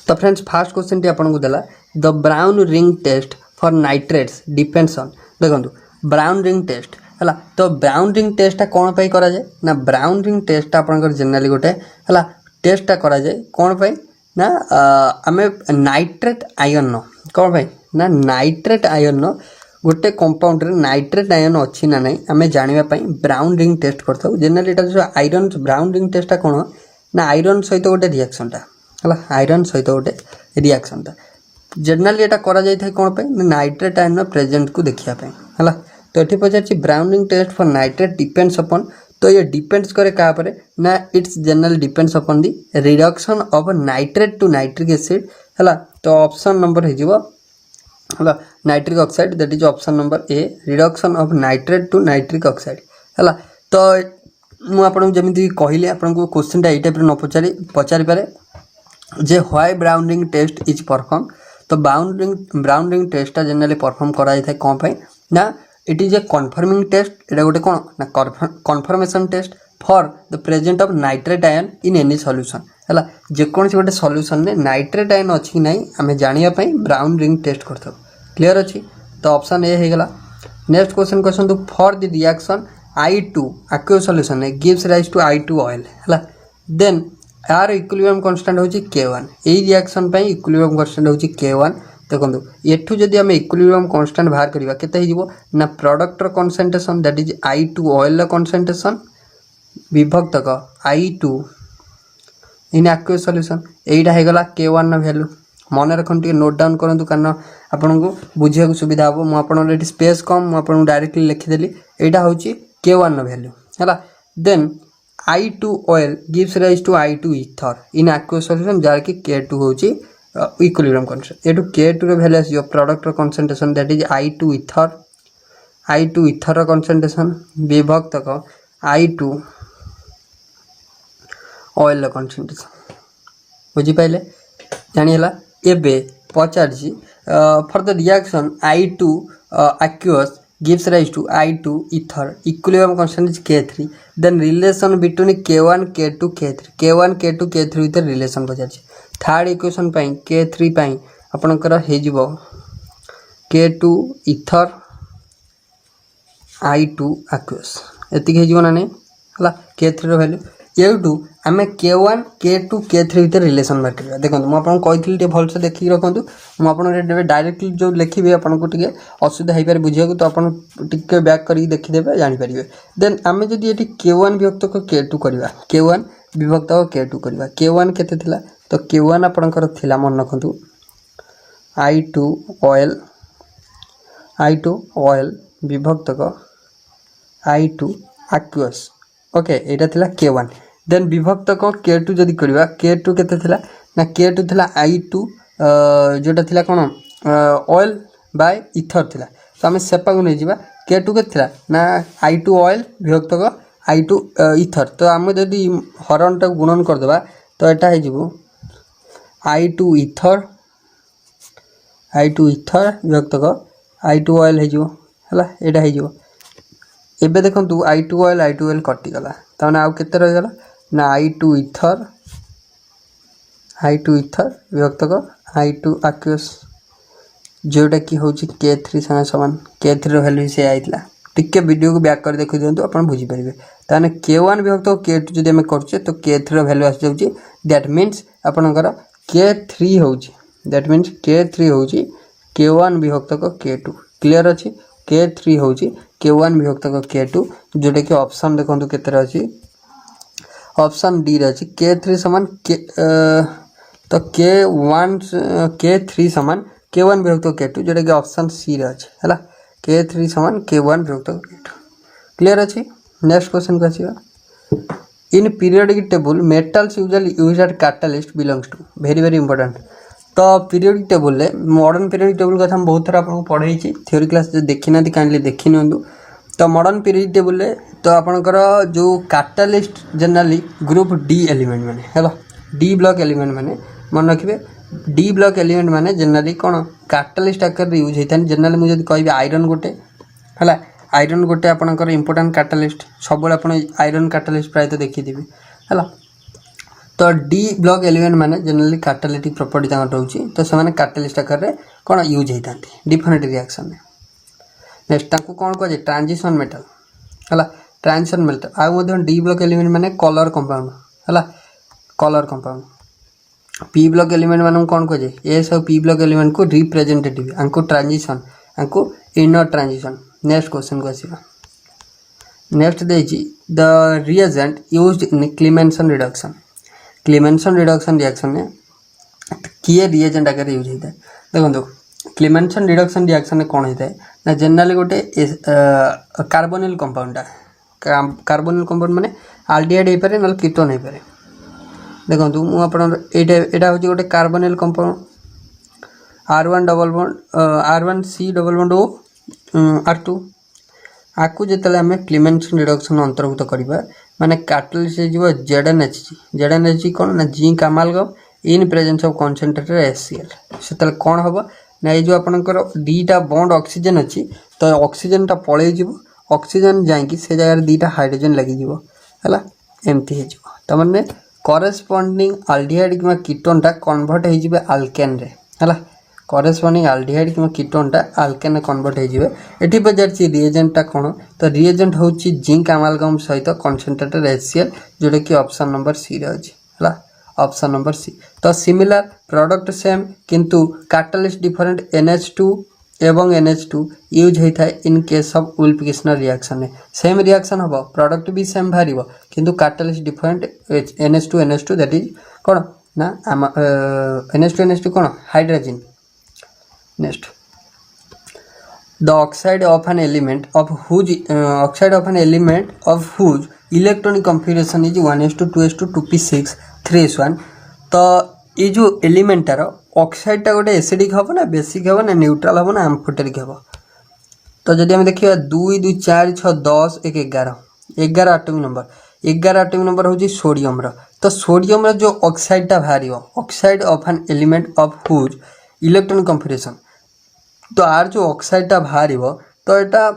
तो friends fast question T आपन को देला the brown ring test for nitrates depends on देखंतु ब्राउन रिंग टेस्ट हला तो ब्राउन रिंग टेस्ट कौन पे करा जाए ना ब्राउन रिंग टेस्ट आपन जनरली गोटे हला टेस्ट करा जाए कौन पे ना आमे नाइट्रेट आयन कौन पे ना नाइट्रेट आयन गोटे कंपाउंड रे नाइट्रेट आयन अच्छी ना नहीं आमे जानिबा पई ब्राउन रिंग टेस्ट करथौ जनरली एटा जो आयरन ब्राउन रिंग टेस्ट कौन ना आयरन सहित गोटे रिएक्शन टा हला आयरन सहित गोटे रिएक्शन टा जनरली एटा करा जाय थाय कोन पे नाइट्रेट आयन प्रेजेंट को देखिया पे हला तो एठी पचारछि brown ring test for nitrate depends upon तो ये डिपेंड्स करे का पर ना it's general depends upon the reduction of nitrate to nitric acid हला तो ऑप्शन नंबर हे जिवो हला nitric oxide that is option number A reduction of nitrate to nitric oxide हला तो मु आपन जेमिति कहिले आपन को क्वेश्चन टा ए टाइप न पचारि पारे जे why brown ring test is perform तो brown ring test generally perform कराई थाए कौन पे ना it is a confirming test एटा गोटे कौन ना confirmation test for the present of nitrate ion in any solution हला जे कोन से गोटे सॉल्यूशन ने नाइट्रेट आयन अछि नै हमें जानिया पई ब्राउन रिंग टेस्ट करथौ क्लियर अछि तो ऑप्शन ए हे गेला नेक्स्ट क्वेश्चन तो for the reaction I2 aqueous solution gives rise to I2 oil हला देन यार इक्विलिब्रियम कांस्टेंट होची K1 एई रिएक्शन पई इक्विलिब्रियम कांस्टेंट होची K1 देखंतु एठु जदी हम इक्विलिब्रियम कांस्टेंट बाहर करबा केते हे जिवो ना प्रोडक्ट रो concentration that is I2 oil रो कंसंट्रेशन विभक्त क I2 इन aqueous solution एइडा हे गला K1 नो वैल्यू मन रखन टी नोट डाउन करंतु कारण आपन को बुझिया को सुविधा हो मु आपन एटी स्पेस कम मु आपन डायरेक्टली लिखि देली एइडा होची K1 नो वैल्यू हला then I2 oil gives rise to I2 ether in aqueous solution जार की K2 होची इक्विलिब्रियम कांस्टेंट एटू K2 रो वैल्यू आसी प्रोडक्ट रो concentration that is I2 ether रो कंसंट्रेशन विभक्त क I2 oil रो कंसंट्रेशन बुझी पाइले जानि हला एबे पचारजी for the reaction I2 aqueous gives rise to I2 ether equilibrium constant is K3 then relation between K1 K2 K3 K1 K2 K3 with relation बजाछि थर्ड इक्वेशन पई K3 पई आपनकर हे जिवो K2 ether I2 aqueous एतिक हे जिवो ना नै हला K3 रो value एटू आमे K1 K2 K3 with relation बार करबा देखंतु म आपन कहिथिल टे भल से देखि रखंतु म आपन डायरेक्टली जो लिखिबे आपन को टिके असुविधा हे पारे बुझिया को तो आपन टिके बैक करी देखि देबे जानि परिबे देन आमे जदी एटी K1 विभक्त को K2 करबा K1 विभक्त को K2 करबा K1 केते थिला तो K1 आपनकर थिला मन रखंतु I2 oil विभक्त को I2 aqueous ओके एटा थिला K1 देन विभक्त को K2 जदी करबा K2 केते थिला ना K2 थिला I2 जोटा थिला कोन ऑयल बाय ईथर थिला तो हमें सेपा को नै जिबा K2 के थिला ना I2 ऑयल विभक्त को I2 ईथर तो हम जदी हरण टा गुणन कर देबा तो एटा हे जिवो I2 ईथर विभक्त को I2 ऑयल हे जिवो हला एटा हे जिवो एबे देखंतु I2 ऑयल कटि गला ताने आउ केते रह गला ना I2 ईथर विभक्त को I2 aqueous जोटा की होची K3 संगे समान K3 रो वैल्यू से आइतला टिके वीडियो को बैक कर देखि दियंतु अपन बुझी परिबे ताने K1 विभक्त को K2 जदि हम करछे तो K3 रो वैल्यू आसी जाउची दैट मींस आपनकर K3 होची दैट मींस K3 होची K1 विभक्त को K2 क्लियर अछि K3 होची K1 विभक्त को K2 जोटा की ऑप्शन देखंतु केते रहची ऑप्शन डी रहची K3 समान तो K3 समान K1 विभक्त को K2 जोटा की ऑप्शन सी रहची हला K3 समान K1 विभक्त को K2 क्लियर अछि नेक्स्ट क्वेश्चन का छिया in periodic table metals usually used at catalyst belongs to very important तो पीरियोडिक टेबल ले मॉडर्न पीरियोडिक टेबल का हम बहुत थरा आपन पढ़ाई छी थ्योरी क्लास जे देखिना थी काइंडली देखि नंदु तो मॉडर्न पीरियोडिक टेबल ले तो आपनकर जो catalyst generally group D element माने हेलो डी ब्लॉक एलिमेंट माने मन रखिबे डी ब्लॉक एलिमेंट माने जनरली कोन कैटलिस्ट आकर यूज हेतन जनरली मु जदी कहबे आयरन गोटे हला आयरन गोटे आपनकर इंपोर्टेंट कैटलिस्ट सबले आपन आयरन कैटलिस्ट प्राय तो देखि दिबे हला तो डी ब्लॉक एलिमेंट माने जनरली कैटालिटिक प्रॉपर्टी तांकर रहउची तो से माने कैटालिस्ट आकार रे कोन यूज हेतांती डिफरेंट रिएक्शन में। नेक्स्ट तांको कोन को जे ट्रांजिशन मेटल हला ट्रांजिशन मेटल आ मध्ये डी ब्लॉक एलिमेंट माने कलर कंपाउंड हला colour compound. P block element माने कोन को जे ए सब पी ब्लॉक एलिमेंट को रिप्रेजेंटेटिव आंको ट्रांजिशन आंको इनर ट्रांजिशन। नेक्स्ट क्वेश्चन को आसीबा। नेक्स्ट देछि the reagent used in Clemmensen reduction. Clemmensen reduction reaction में किए रिएजेंट आगे यूज होता है देखो क्लेमेंसन रिडक्शन रिएक्शन में कौन होता है ना जनरली गोटे कार्बोनिल कंपाउंड कार्बोनिल कंपाउंड माने आल्डिहाइड हो पारे ना कीटोन हो पारे। देखो मुझे हूँ गोटे carbonyl compound R1 double bond R1C double bond O R2 आकु जिते आम क्लेमेंसन रिडक्शन अंतर्भुक्त करवा माने कैटालिस्ट हो ZnHG कौन ना zinc अमालगम in presence of concentrated HCl से कौन हम ना ये जो आपंकर दीटा बॉन्ड ऑक्सीजन अच्छी तो ऑक्सीजन टा पलि ऑक्सीजन जाकि से जगह दीटा हाइड्रोजन लगी है एमती हो मैंने करेस्पॉन्डिंग आल्डिहाइड कि कीटोन टा कन्वर्ट हो आल्केन रे है करेस्पॉन्डिंग आल्डिहाइड कि कीटोन टा आल्केन कन्वर्ट हो एटी पचार रिएजेंट टा कौन तो रिएजेंट हूँ जिंक अमालगम सहित कंसंट्रेटेड HCl जोटा कि ऑप्शन नंबर सी रे अछि है ऑप्शन नंबर सी। तो सिमिलर प्रोडक्ट सेम किंतु कैटालिस्ट डिफरेंट NH2 एवं NH2 यूज होता है in case of Wolff Kishner reaction में सेम रिएक्शन हम प्रोडक्ट भी सेम बाहर किंतु catalyst different NH2 that is कौन ना NH2 कौन hydrogen. Next the oxide of an element of whose electronic configuration is 1s2 2s2 2p6 3s1 तो ये जो एलिमेंटार ऑक्साइड टा गोटे एसिडिक हम ना बेसिक हम ना न्यूट्रल हम ना एम्फोटेरिक हम। तो जब आम देखा 2 2 4 6 10 1 11 एटॉमिक नंबर हूँ सोडियम तो सोडियम जो ऑक्साइड टा बाहर oxide of an element of whose electronic configuration तो आर जो ऑक्साइड टा बाहर तो यहाँ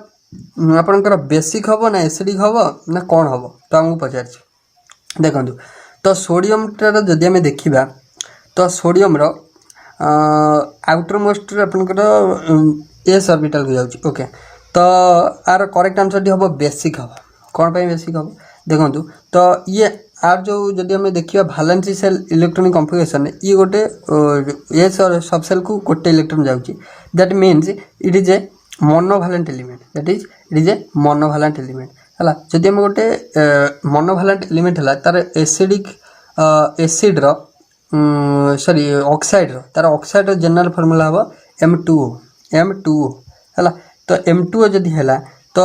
आपंकर बेसिक हम ना एसिडिक हम ना कौन हम तो आमको पचार देखो तो सोडियम टार जदि आम देखा तो सोडियम आउटर मोस्ट आपंकर एस ऑर्बिटल को जाऊँगी ओके तो आर करेक्ट आंसर हम बेसिक हम कौन पे बेसिक हम देखो तो ये आर जो जदि आम देखा भालेंसी सेल इलेक्ट्रॉनिक कॉन्फ़िगरेशन ये गोटे एस सबसेल को गोटे इलेक्ट्रॉन जाऊँगी that means it is a monovalent element that is it is a monovalent element है जदि आम गोटे मोनोभालेंट एलिमेंट है तार एसिडिक एसिड सॉरी ऑक्साइड तार ऑक्साइड जनरल फॉर्मूला हम M2O है तो M2O जदि है तो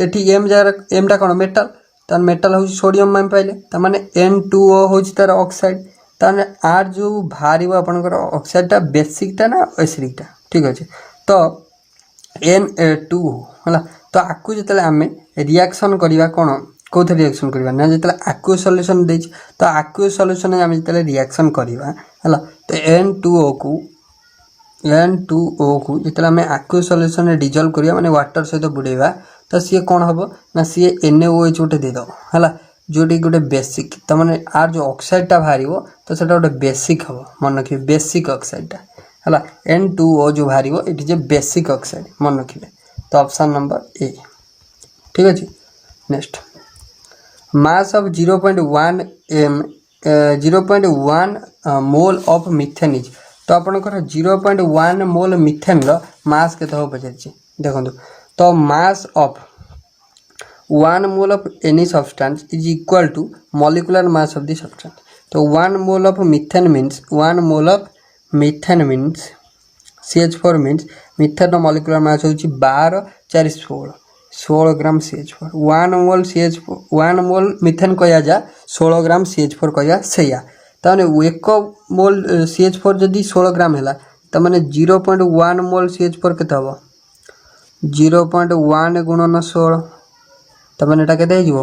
ये एम जगह एमटा कौन मेटल तार मेटल हूँ सोडियम आम पाइले तो माने N2O हूँ तार ऑक्साइड ताने आर जो बाहर आपंकर ऑक्साइडटा बेसिकटा ना एसिडिकटा ठीक अच्छे तो Na2O है तो आपको जिते आम रिएक्शन करवा कौन कौन रिएक्शन करवा ना जिते आक्यू सॉल्यूशन दे तो आक्यू सॉल्यूशन आम जिते रिएक्शन करवा है तो N2O को जिते आम आक्यू सॉल्यूशन डिजल्व करवा माने वाटर सहित बुड़ेवा तो सी कौन हम ना सी NaOH गोटे देद है जोटी गोटे बेसिक तो मैंने आर जो ऑक्साइडटा बाहर तो से गोटे बेसिक हम मन रखिए बेसिक ऑक्साइडटा है N2O जो बाहर it is A basic oxide मन रखिए तो ऑप्शन नंबर ए ठीक अच्छे। Next mass of 0.1 mole of methane is तो आपंकर 0.1 मोल मिथेन मास के पचार देखो तो mass of 1 mole of any substance is equal to molecular mass of the substance तो 1 mole of methane means CH4 means methane molecular mass हूँ 12 4 16 ग्राम CH4 1 मोल methane कह जा 16 ग्राम CH4 कह से ताने 1 मोल CH4 जदि 16 ग्राम है तो मैंने 0.1 मोल CH4 के हम 0.1 गुणन 16 तो मैंने एटा केते हो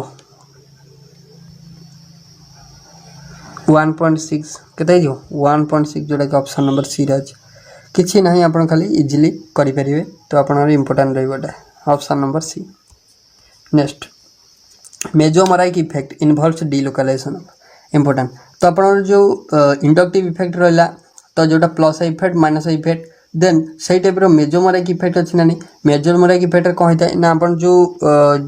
1.6 केते हो 1.6 जोटा कि ऑप्शन नंबर सी रे अछि किछि नहीं आपण खाली इजीली करि परिबे तो आपनर इंपोर्टेंट रहबोटा option number C. Next mesomeric effect involves delocalisation important तो आप जो इंडक्टिव इफेक्ट रहा तो जोटा plus effect minus effect then से टाइप मेजोमेरिक इफेक्ट अच्छी ना नहीं मेजोमेरिक इफेक्ट कौन होता है ना आप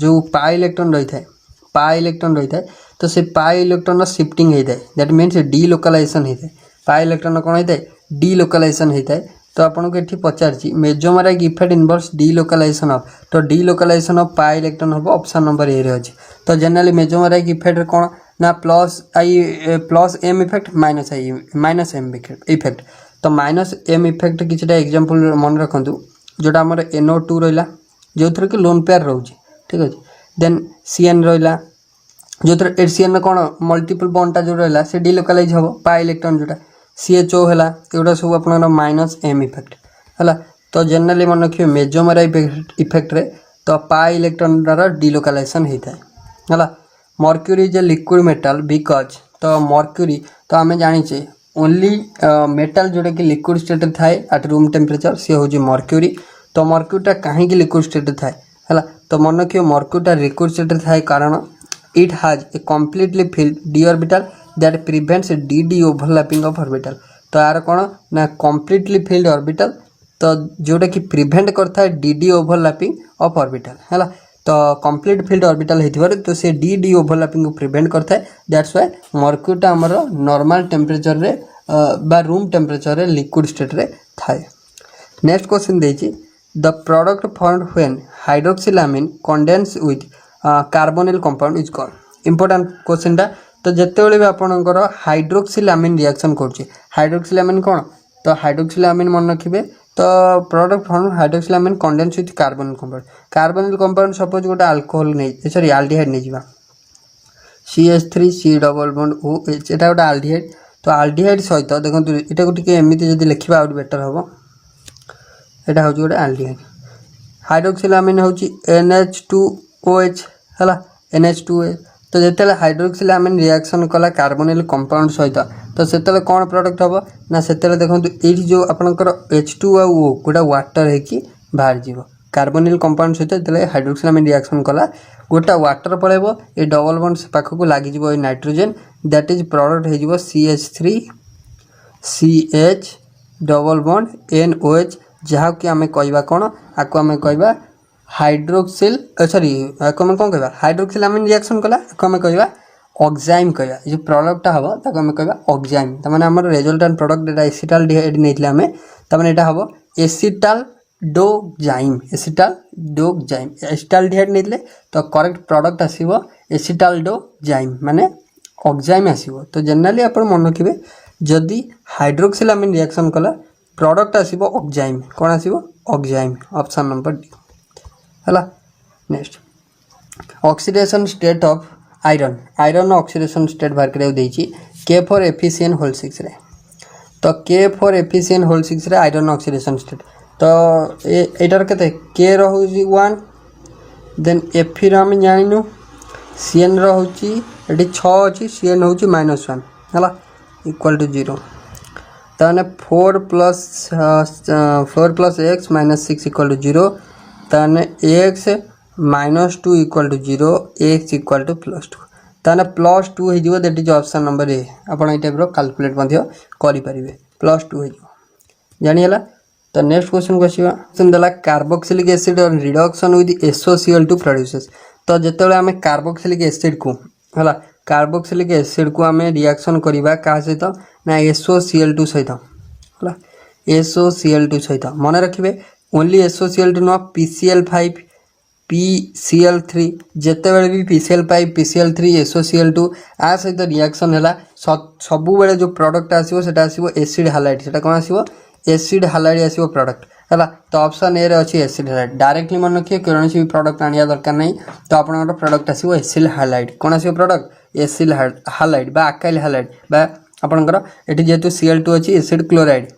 जो पाई इलेक्ट्रॉन रही है तो से पाई इलेक्ट्रॉन शिफ्टिंग होता है दैट मीन्स डी लोकलाइजेशन होता है पाई इलेक्ट्रॉन कौन होता है डी लोकलाइजेशन होता है तो आपको ये पचार mesomeric effect inverse delocalisation of तो delocalisation of pi electron हम ऑप्शन नंबर ए रे अच्छे तो जनरली मेजोमेरिक इफेक्ट कौन ना plus M effect minus M effect तो माइनस एम इफेक्ट किसी एग्जांपल मन रखु जोटा आम NO2 रहा जो थर कि लोन पेयर रोचे ठीक अच्छे देन CN रहा जो थर HCN कौन मल्टीपल बॉन्डटा जो रहा से डिलोकालाइज हम पाई इलेक्ट्रॉन जोटा CHO है एगुड़ा सब आप माइनस एम इफेक्ट है तो जनरली मन रखिए मेजोमेरिक इफेक्ट रे तो पाई इलेक्ट्रॉन द्वारा डिलोकालाइजेशन होता है mercury is a liquid metal because तो मर्क्यूरी तो आम जाचे ओनली मेटल जोटा कि लिक्विड स्टेट थाए एट रूम टेम्परेचर सी हूँ मर्क्यूरी तो मर्क्यूरीटा कहीं लिक्विड स्टेट थाए है तो मन रखिए मर्क्यूरीटा लिक्विड स्टेट थाए कारण it has a completely field D orbital that prevents D overlapping of orbital तो यार कौन ना कम्प्लीटली फिल्ड ऑर्बिटल तो जोटा कि प्रिवेंट करता है डी ओवरलैपिंग ऑफ ऑर्बिटल है तो कंप्लीट फील्ड ऑर्बिटल होती तो से डी ओवरलैपिंग को प्रिवेंट करता है दैट्स व्हाई मर्क्यूरीटा आमर नॉर्मल टेम्परेचर रे बा रूम टेम्परेचर रे लिक्विड स्टेट रे थाए नेक्स्ट क्वेश्चन देछि the product formed when hydroxylamine condense with carbonyl compound is called important क्वेश्चनटा तो जितेबाला भी आपंकर हाइड्रोक्सिलामिन रिएक्शन करुच्छे हाइड्रोक्सिलामिन कौन तो हाइड्रोक्सिलामिन मन रखिए तो product form hydroxylamine condense with carbonyl compound suppose गोटे अल्कोहल नहीं सॉरी एल्डिहाइड नहीं जावा CH3 C double bond OH एटा गोटे एल्डिहाइड तो एल्डिहाइड सहित देखो एटा को टिके एमिति जदी लिखिबा आउट बेटर हबो एटा हो गोटे एल्डिहाइड हाइड्रोक्सिलामिन होची NH2OH हला NH2OH तो जिते हाइड्रोक्सिलामिन रिएक्शन कला कार्बोनिल कंपाउंड सहित तो से कौन प्रोडक्ट हम ना से देखो ये जो आपंकर H2 आ O गोटा वाटर है बाहर जीव कार्बोनिल कंपाउंड सहित जो हाइड्रोक्सिलामिन रिएक्शन कला गोटा वाटर पड़ेब ये डबल बॉन्ड पाखक लगिज नाइट्रोजेन दैट इज प्रोडक्ट हो CH3 CH double bond NOH जहाँ कि आम कह कौन आपको आम कह हाइड्रोक्सिल सॉरी आपको आम कौन कह हाइड्रोक्सिलामिन रिएक्शन कला आपको आम कह ऑक्साइम कह जो प्रोडक्टा हम ताको आम कह ऑक्साइम तमाने आमर रेजल्टेंट प्रोडक्ट एटा एसिटाल्डिहाइड नहीं आम तमाने एटा हम एसिटाल्डोजाइम एसिटाल्डिहाइड नहीं तो करेक्ट प्रोडक्ट आसीबो एसिटाल्डोजाइम माने ऑक्साइम आसीबो तो जनरली आप मन रखिए जदि हाइड्रोक्सिलामिन रिएक्शन कला प्रोडक्ट आसीबो ऑक्साइम कौन आसीबो ऑक्साइम ऑप्शन नंबर डी है next oxidation state of iron oxidation state बाहर कर के फॉर एफिशिएंट होल 6 रे तो के फॉर एफिशिएंट होल 6 रे आयरन ऑक्सीडेशन स्टेट तो एटार केते के रहउची 1 देन एफी रो हम जानिनु सीएन रहउची एटी 6 अछि सीएन होउची -1 हला इक्वल टू 0 ताने 4 प्लस x - 6 इक्वल टू 0 ताने x -2 equal to 0 x equal to +2 ताने +2 हो that is option number A आपण ए टाइप रो कैलकुलेट मध्य करि परिबे +2 हो जानि हला तो नेक्स्ट क्वेश्चन को आसीबा क्वेश्चन दला कार्बोक्सिलिक एसिड और रिडक्शन विथ SOCl2 प्रोड्यूसेस तो जेतेबेले हमें कार्बोक्सिलिक एसिड को हला कार्बोक्सिलिक एसिड को हमें रिएक्शन करबा का सहित ना SOCl2 सहित हला SOCl2 सहित मन रखिबे only SOCl2 no PCl5 PCl3 जितेबाला भी PCl5 PCl3 SOCl2 आ सहित रिएक्शन है सबु बेले जो प्रोडक्ट आसीबो सेटा आसीबो एसिड हालाइड सेटा कोन आसीबो एसिड हालाइड आसीबो प्रोडक्ट है तो ऑप्शन ए रे अछि एसिड हालाइड डायरेक्टली मन रखिए कौन भी प्रोडक्ट आनिया दरकार नहीं तो आपन प्रोडक्ट आसीबो एसिड हालाइड कोन आसीबो प्रोडक्ट एसिड हालाइड बा अकाइल हालाइड बा आपनकर एठी जेतु Cl2 अछि एसिड क्लोराइड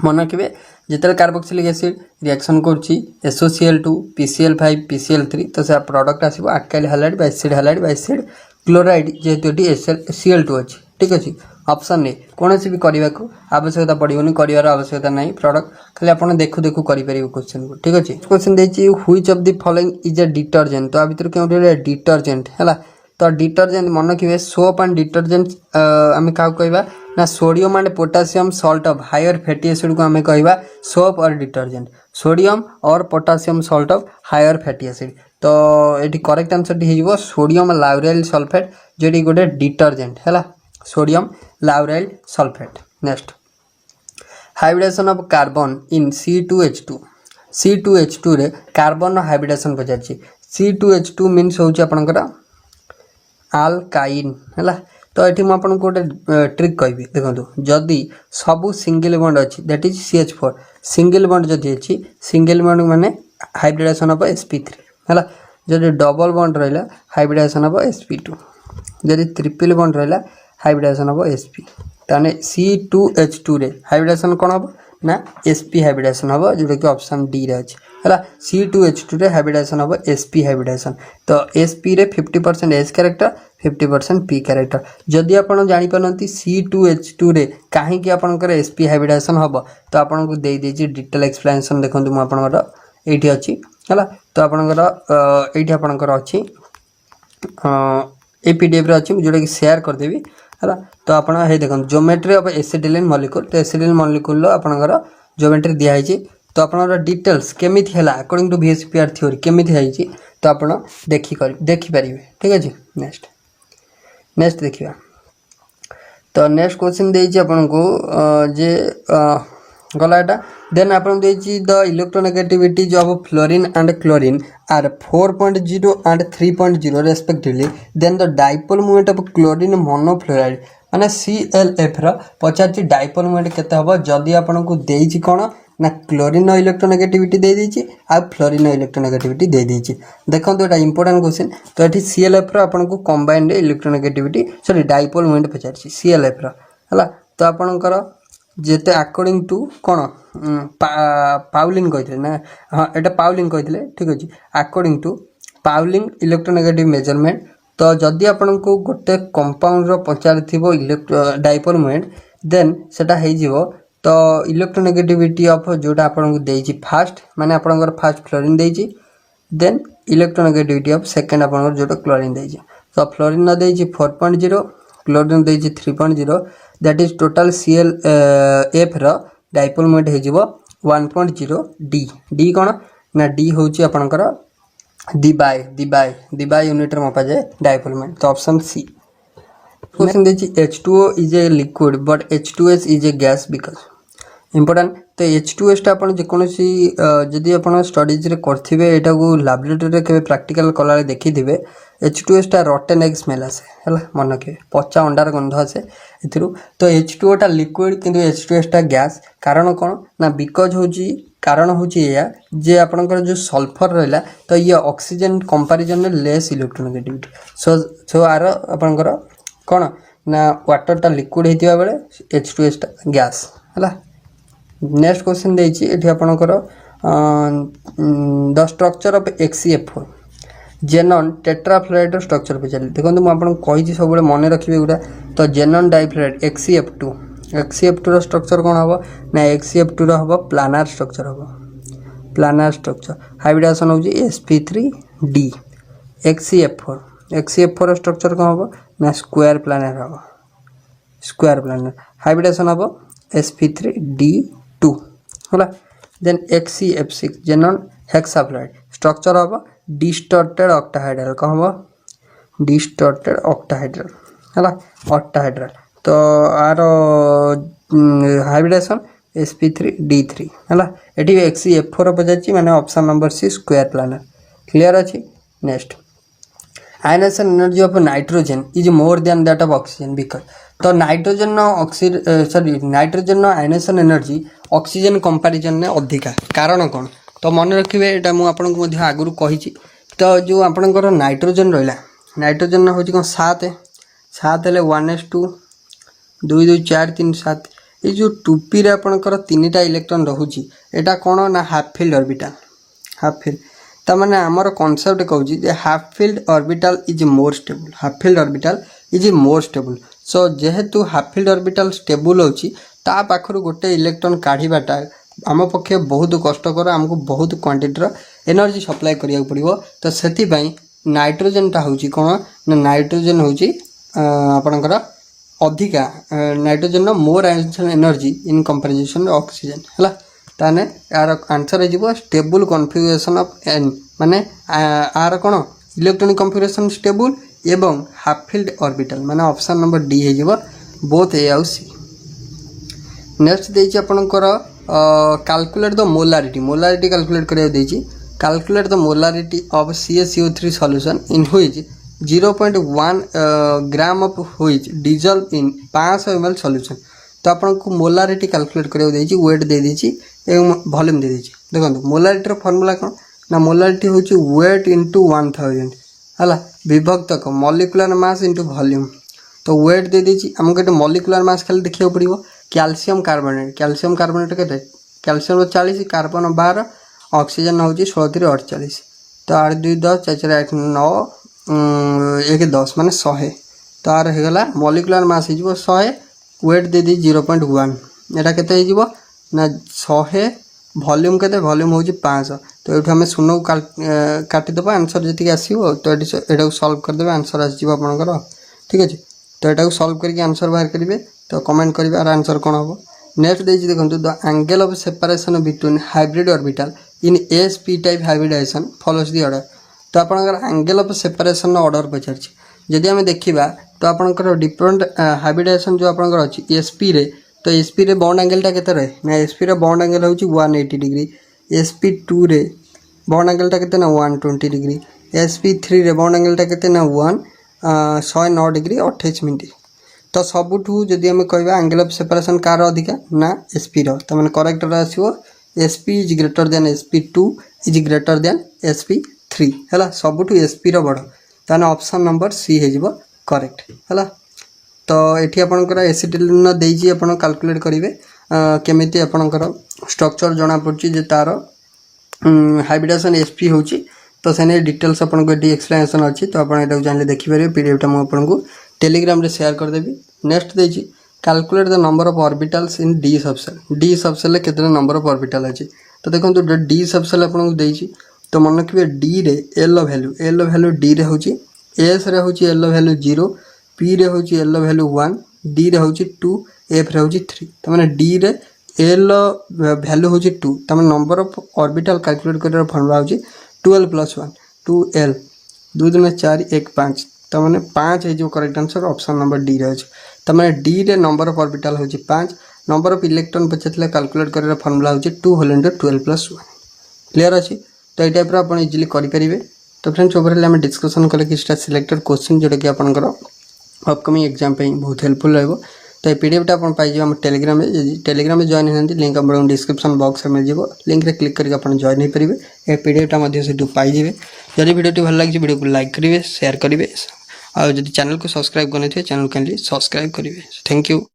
मन रखिए जिते कार्बोक्सिलिक एसिड रिएक्शन करछि SOCl2 PCl5 PCl3 तो से प्रोडक्ट आसीबो अकाइल हालाइड बा एसिड हालाइड बा एसिड क्लोराइड जेतु एटी Cl2 अछि ठीक अछि ऑप्शन ए कौन सी भी करने को आवश्यकता पड़ोनी कर आवश्यकता नहीं प्रोडक्ट खाली आप देखु देखु करें क्वेश्चन को ठीक अच्छे क्वेश्चन देखिए which of the following is a detergent तो आ भर क्यों डिटर्जेंट है तो डिटर्जेंट मन रखिए सोप एंड डिटर्जेंट आम क्या कहवा ना sodium and potassium salt of higher fatty acid को आम कहवा सोप और डिटर्जेंट सोडियम और potassium salt of higher fatty acid तो ये करेक्ट आंसर टी हो सोडियम लाउराइल सल्फेट जो गोटे डिटर्जेंट है sodium lauryl sulphate next hybridisation of carbon in C2H2 C2H2 रे कार्बन हाइब्रिडेशन पचार C2H2 मीन्स हूँ आपंकर आल्काइन है तो ये मुझे गोटे ट्रिक कहि देखो जदि सबू सिंगल बॉन्ड अच्छी that is CH4 single bond जदि अच्छी सिंगल बॉन्ड माने हाइब्रिडेशन ऑफ sp3 है जदि डबल बॉन्ड रहा हाइब्रिडेशन ऑफ sp2 जदि ट्रिपल बॉन्ड रहा हाइब्रिडेशन ऑफ sp ताने C2H2 रे हाइब्रिडेशन कौन हम ना sp हाइब्रिडेशन हम जोटा कि ऑप्शन डी रे अच्छे है C2H2 रे हाइब्रिडेशन हम sp हाइब्रिडेशन तो sp रे 50% S कैरेक्टर 50% P कैरेक्टर जदि आप जापारती C2H2 रे कहीं आपंकर sp हाइब्रिडेशन हम तो आपको दे देछि डिटेल एक्सप्लेनेशन देखो मुझे ये अच्छी है तो आपंकर ये आपंकर अच्छी ए PDF रे अच्छी जोटा कि शेयर करदेवी है तो आप देखो ज्योमेट्री ऑफ एसिटिलीन मॉलिक्यूल तो एसिटिलीन मॉलिक्यूल आपंकर ज्योमेट्री दिखाई तो आप डिटेल्स केमी है अकॉर्डिंग टू VSPR थ्योरी केमी है तो आप देखिपारे ठीक अच्छे नेक्स्ट देखिए तो नेक्स्ट क्वेश्चन देछि आपको जे गला एटा देन आपन देछि the electronegativities of fluorine and chlorine are 4.0 and 3.0 respectively then the dipole moment of chlorine monofluoride माने ClF रा पचारछि डाइपोल मोमेंट केते हबो जदि आपन को देछि कोन ना क्लोरीन इलेक्ट्रोनेगेटिविटी दे देछि आ फ्लोरीन इलेक्ट्रोनेगेटिविटी दे देछि देखो एटा इंपोर्टेंट क्वेश्चन तो एठी ClF रा आपन को combined electronegativity sorry dipole moment पचारछि ClF रा हला तो आपनकर जेते अकॉर्डिंग टू कौन पाउलिंग कहते ना हाँ यहाँ पाउलिंग कहते ठीक अच्छे according to Pauling electronegative measurement तो जदि आपन को गोटे कंपाउंड पचार डाइपोल मोमेंट देन सेटा हो तो इलेक्ट्रोनेगेटिविटी ऑफ जोटा आपन को फास्ट माने आपन फास्ट फ्लोरीन देछि देन इलेक्ट्रोनेगेटिविटी ऑफ सेकंड आपन जोटा क्लोरीन देछि तो फ्लोरीन न देछि 4.0 क्लोरीन देछि 3.0 दैट इज टोटल ClF रो डाइपोल मोमेंट हो 1.0 डी कौन ना डी हूँ आपंकर दिबाई यूनिट मपा जाए डाइपोल मोमेंट तो ऑप्शन सी क्वेश्चन देखिए H2O is a liquid but H2S is a gas because important तो H2S टा आपन जेकोसी जदि आपन स्टडीज रे करथिबे एटा को लैबोरेटरी रे केबे प्रैक्टिकल कला रे देखिथिबे H2S टा रॉटन एग स्मेल आसे हला मन के पचा अंडार गंध आसे एथिरु तो H2O टा लिक्विड किंतु H2S टा गैस कारण कोन ना बिकज होची कारण होची या जे आपनकर जो सल्फर रहला तो ये ऑक्सीजन कंपैरिजन में लेस इलेक्ट्रोनेगेटिविटी सो आर आपनकर कोन ना वाटर टा लिक्विड हेतिबा बेले H2S टा गैस हला नेक्स्ट क्वेश्चन देछि एठी आपनकर the structure of XCF4 जेनन tetrafluoride structure पे चली देखो मुझे आपको कही सब मन रखिए गुड़ा तो जेनन डाइफ्लोराइड XCF2 रो स्ट्रक्चर कौन हम ना XCF2 रो हम प्लानार स्ट्रक्चर हम प्लानार स्ट्रक्चर हाइब्रिडेशन हो sp3d XCF4 रो स्ट्रक्चर कौन हम ना स्क्वायर प्लानार हम स्क्वायर प्लानार हाइब्रिडेशन हम sp3d2 होला then XCF6 xenon hexafluoride structure हम डिस्टॉर्टेड ऑक्टाहाइड्रल कौन हम डिस्टॉर्टेड ऑक्टाहाइड्रल है ऑक्टाहाइड्रल तो आर हाइब्रिडेशन sp3d3 है ये XCF4 पचार माने option number C square planar clear अच्छी next ionisation energy of nitrogen is more than that of oxygen because तो nitrogen nitrogen ionisation energy oxygen comparison में अधिका कारण कौन तो मन रखिए यहाँ मुझे आगुरी कही तो जो आपंकर नाइट्रोजन रहा नाइट्रोजन हूँ कौन 7 1s2 2 2 4 3 7 ये जो टूपी रे आपंकर 3टा इलेक्ट्रॉन रोचे यहाँ कौन ना हाफ फील्ड तार आमर कॉन्सेप्ट कहूँ half filled orbital is more stable half filled orbital is more stable so जेहेतु हाफ फील्ड ऑर्बिटल स्टेबल होची ता पाखरु गोटे इलेक्ट्रॉन काढ़ीबाटा आम पक्षे बहुत कष्टकर आमको बहुत क्वांटिटीर एनर्जी सप्लाई करिया पड़िबो तो सेति पई नाइट्रोजेनटा हूँ कौन ना नाइट्रोजेन हूँ आपणकर अधिका nitrogen more energy in comparison oxygen है ताने यार आंसर हो स्टेबल कॉन्फिगरेशन ऑफ एन माने आर कौन इलेक्ट्रॉनिक कॉन्फिगरेशन स्टेबल एवं हाफ फिल्ड ऑर्बिटल माने ऑप्शन नंबर डी हो बोथ ए आउ सी। नेक्स्ट देछि आपनकर कैलकुलेट द मोलारिटी कैलकुलेट करिया देछि calculate the molarity of CaCO3 solution in which 0.1 gram of which dissolve in 500 ml solution. तो आपको मोलारिटी कैलकुलेट करिया देछि वेट दे देछि एवं वॉल्यूम दे देछि। देखो मोलारिटी रो फार्मूला कोन ना मोलारिटी होछि वेट इनटू 1000 हला विभक्त को मॉलिक्यूलर मास इनटू वॉल्यूम। तो वेट दे देछि हमको एटा मॉलिक्यूलर मास खाली देखियो पड़िबो कैल्शियम कार्बोनेट केते कैल्शियम 40 कार्बन 12 ऑक्सीजन होछि 16 48 तो 8 2 10 4 4 8 9 1 10 माने 100 तो आर हे गला मॉलिक्यूलर मास हे जिवो 100 वेट दे दी 0.1 एटा केते हे जिवो ना 100 वॉल्यूम केते वॉल्यूम होछि 500 तो एठु हमें शून्य काटी दबा आंसर जति आसीबो तो एटा सॉल्व कर देबे आंसर आसी जिवो आपनकर ठीक अछि। तो एटा सॉल्व करके आंसर बाहर करिवे तो कमेंट करिवे आर आंसर कोन हबो। नेक्स्ट देछि देखंतु the angle of separation between hybrid orbital in sp type hybridization follows the order. तो आपनकर एंगल ऑफ सेपरेशन ऑर्डर पचार जदि आम देखा तो आपनकर डिफरेंट हाइब्रिडाइजेशन जो आपनकर अछि sp रे तो sp रे बॉन्ड एंगल टा केते रहे ना sp रे बॉन्ड एंगल होछि 180 डिग्री sp2 रे बॉन्ड एंगल टा केते ना 120 डिग्री sp3 रे बॉन्ड एंगल टा केते ना 109 डिग्री 28 मिनट। तो सबुठू जदि आम कहवा एंगल ऑफ सेपरेशन कार अधिका ना sp रो तो माने करेक्ट आसीबो sp is greater than sp2 is greater than sp3 हैला सबुठू sp रो बड़ ताने ऑप्शन नंबर सी हे जिवो करेक्ट हैला। तो एठी आपनकर एसिटिलिन देजी आपन कैलकुलेट करिवे केमिति आपनकर स्ट्रक्चर जणा पड़ची जे तार हाइब्रिडाइजेशन sp होची तो सेने डिटेल्स आपन को एठी एक्सप्लेनेशन अछि तो आपन एटा जानले देखि परिबे पीडीएफ टा म आपन को टेलीग्राम रे शेयर कर देबी। नेक्स्ट देजी calculate the number of orbitals in d subshell ले केते नंबर ऑफ ऑर्बिटल अछि तो देखंतु d सबसेल आपन को देजी तो मन रखिबे d रे l वैल्यू d रे होची s रे होची l वैल्यू 0 p रे होची l वैल्यू 1 d रे होची 2 f रे होची 3 त माने d रे l वैल्यू होची 2 त माने नंबर ऑफ ऑर्बिटल कैलकुलेट करर फार्मूला होची 12 + 1 2l 2 2 4 1 5 त माने 5 है जो correct answer option number D रे अछि। त माने डी रे नंबर ऑफ ऑर्बिटल होची 5 नंबर ऑफ इलेक्ट्रॉन पछतले कैलकुलेट करर फार्मूला होची 2 होल इनटू 12 + 1 क्लियर अछि। तो ए टाइप रो आपण इजीली करि परिबे। तो फ्रेंड्स ओवरऑल हम डिस्कशन कले कि सिलेक्टेड क्वेश्चन जोटा कि आपनकर अपकमिंग एग्जाम पे बहुत हेल्पफुल रहबो। तो ये पीडीएफ टा अपन पाइ जे हम टेलीग्राम में जॉइन होनती लिंक अपन डिस्क्रिप्शन बॉक्स में मिल जिवो लिंक रे क्लिक करके अपन जॉइन हो परिबे। ए पीडीएफ टा मध्ये से पाइ जेबे। जदि वीडियो टी भल लागि वीडियो को लाइक करिवे शेयर करिवे और जदि चैनल को सब्सक्राइब करने थे चैनल काइंडली सब्सक्राइब करिवे। Thank you.